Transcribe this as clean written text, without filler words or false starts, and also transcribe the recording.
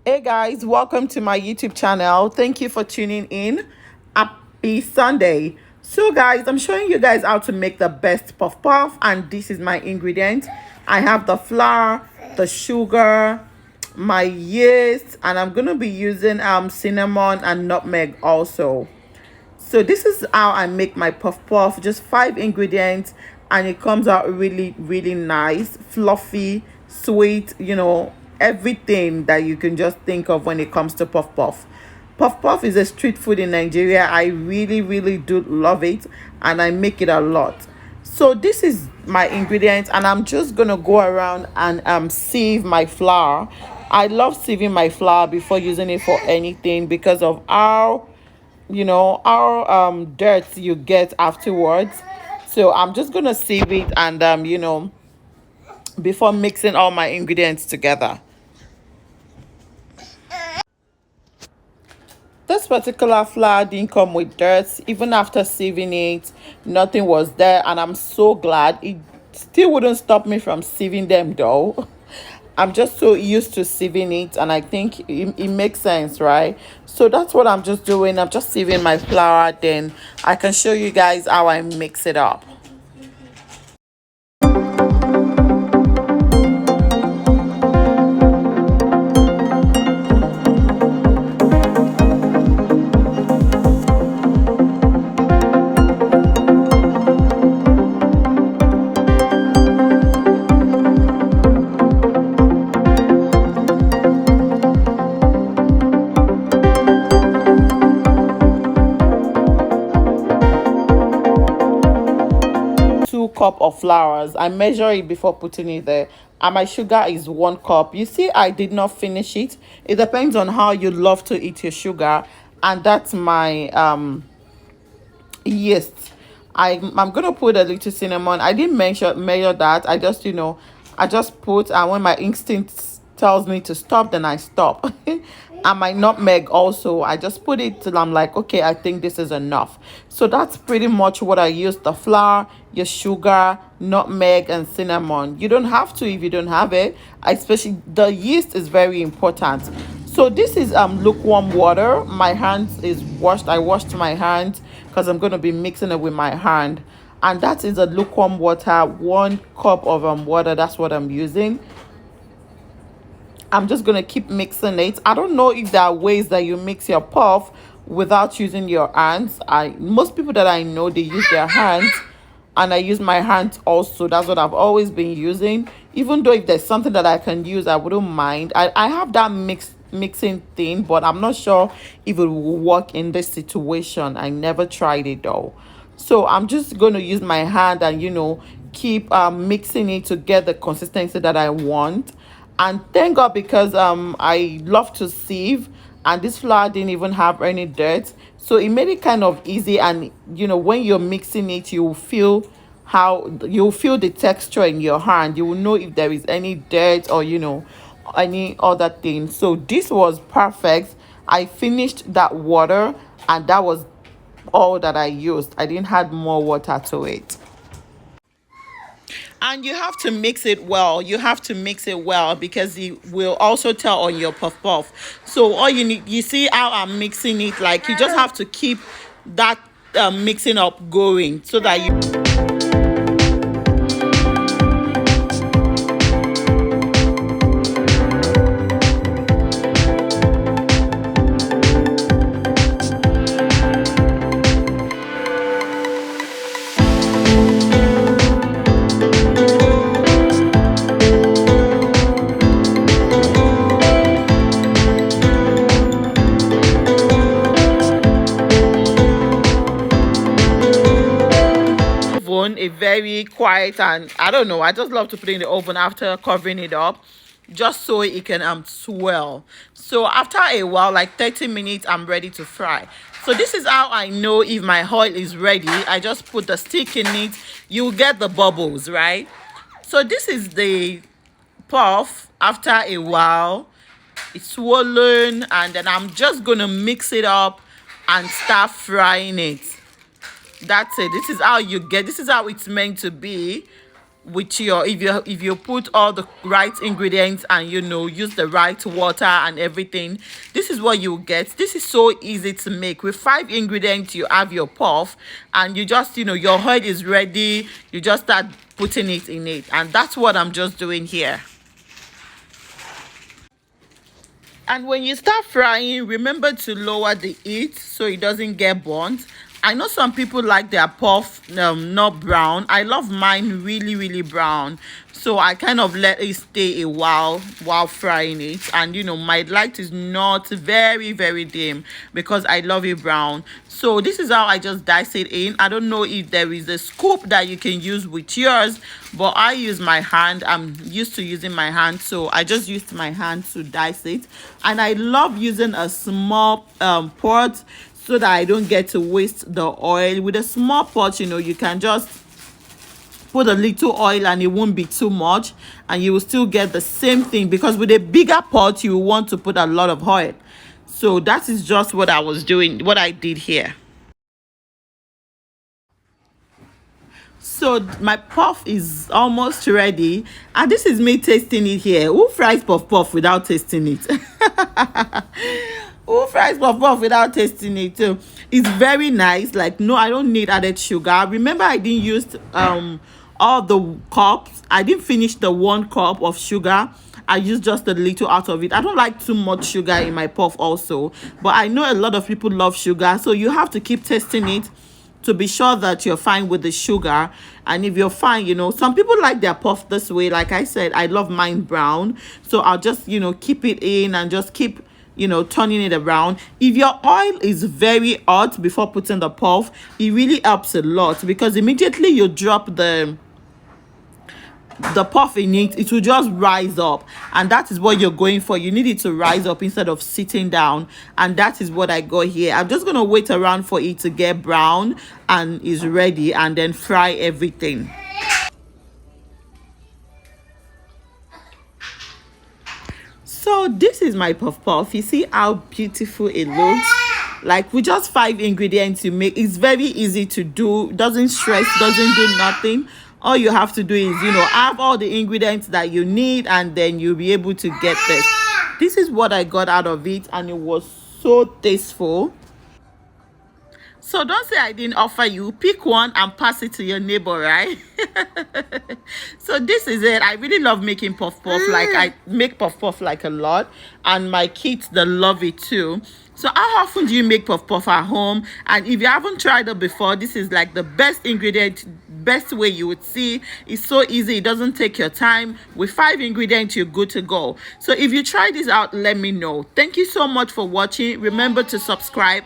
Hey guys, welcome to my YouTube channel. Thank you for tuning in. Happy Sunday. So guys, I'm showing you guys how to make the best puff puff, and this is my ingredient. I have the flour, the sugar, my yeast, and I'm gonna be using cinnamon and nutmeg also. So this is how I make my puff puff. Just 5 ingredients, and it comes out really nice, fluffy, sweet, everything that you can just think of when it comes to puff puff. Puff puff is a street food in Nigeria. I really do love it, and I make it a lot. So this is my ingredients, and I'm just gonna go around and sieve my flour. I love sieving my flour before using it for anything because of how our dirt you get afterwards. So I'm just gonna sieve it, and before mixing all my ingredients together. This particular flour didn't come with dirt. Even after sieving it, nothing was there, and I'm so glad. It still wouldn't stop me from sieving them though. I'm just so used to sieving it, and I think it makes sense, right? So that's what I'm just doing. I'm just sieving my flour, then I can show you guys how I mix it up. 2 cup of flours. I measure it before putting it there, and my sugar is 1 cup. You see, I did not finish it. It depends on how you love to eat your sugar, and that's my yeast. I'm gonna put a little cinnamon. I didn't measure that. I just put, and when my instinct tells me to stop, then I stop. And my nutmeg also, I just put it till I'm like, okay, I think this is enough. So that's pretty much what I use: the flour, your sugar, nutmeg, and cinnamon. You don't have to if you don't have it. Especially the yeast is very important. So this is lukewarm water. My hands is washed. I washed my hands because I'm going to be mixing it with my hand. And that is a lukewarm water, 1 cup of water. That's what I'm using. I'm just gonna keep mixing it. I don't know if there are ways that you mix your puff without using your hands. Most people that I know, they use their hands, and I use my hands also. That's what I've always been using. Even though if there's something that I can use, I wouldn't mind. I have that mixing thing, but I'm not sure if it will work in this situation. I never tried it though. So I'm just going to use my hand and keep mixing it to get the consistency that I want. And thank God, because I love to sieve, and this flour didn't even have any dirt, so it made it kind of easy. And when you're mixing it, you'll feel the texture in your hand. You will know if there is any dirt or any other thing. So this was perfect. I finished that water, and that was all that I used. I didn't add more water to it. And you have to mix it well. You have to mix it well because it will also tell on your puff puff. So all you need, you see how I'm mixing it, like you just have to keep that mixing up going so that you oven, a very quiet, and I don't know, I just love to put it in the oven after covering it up, just so it can swell. So after a while, like 30 minutes, I'm ready to fry. So this is how I know if my oil is ready. I just put the stick in it. You get the bubbles, right? So this is the puff. After a while, it's swollen, and then I'm just gonna mix it up and start frying it. That's it. This is how it's meant to be. with your, if you put all the right ingredients and use the right water and everything, this is what you get. This is so easy to make. With 5 ingredients you have your puff, and you just your oil is ready. You just start putting it in it, and that's what I'm just doing here. And when you start frying, remember to lower the heat so it doesn't get burnt. I know some people like their puff not brown. I love mine really, really brown. So I kind of let it stay a while frying it. And my light is not very, very dim because I love it brown. So this is how I just dice it in. I don't know if there is a scoop that you can use with yours, but I use my hand. I'm used to using my hand, so I just used my hand to dice it. And I love using a small pot so that I don't get to waste the oil. With a small pot, you can just put a little oil and it won't be too much, and you will still get the same thing, because with a bigger pot you want to put a lot of oil. So that is just what I was doing, what I did here. So my puff is almost ready, and this is me tasting it here. Who fries puff without tasting it? Who fries puff without tasting it? It's very nice. Like, no, I don't need added sugar. Remember, I didn't use all the cups. I didn't finish the 1 cup of sugar. I used just a little out of it. I don't like too much sugar in my puff also, but I know a lot of people love sugar, so you have to keep tasting it to be sure that you're fine with the sugar. And if you're fine, some people like their puff this way. Like I said, I love mine brown, so I'll just keep it in and just keep turning it around. If your oil is very hot before putting the puff, it really helps a lot, because immediately you drop the puff in it, it will just rise up, and that is what you're going for. You need it to rise up instead of sitting down, and that is what I got here. I'm just gonna wait around for it to get brown and is ready, and then fry everything. So this is my puff. You see how beautiful it looks? Like, with just 5 ingredients you make, it's very easy to do. Doesn't stress, doesn't do nothing. All you have to do is have all the ingredients that you need, and then you'll be able to get this is what I got out of it, and it was so tasteful. So don't say I didn't offer you. Pick one and pass it to your neighbor, right? So this is it. I really love making puff. Like, I make puff like a lot, and my kids, they love it too. So how often do you make puff at home? And if you haven't tried it before, this is like the best ingredient, best way you would see. It's so easy. It doesn't take your time. With 5 ingredients, you're good to go. So if you try this out, let me know. Thank you so much for watching. Remember to subscribe.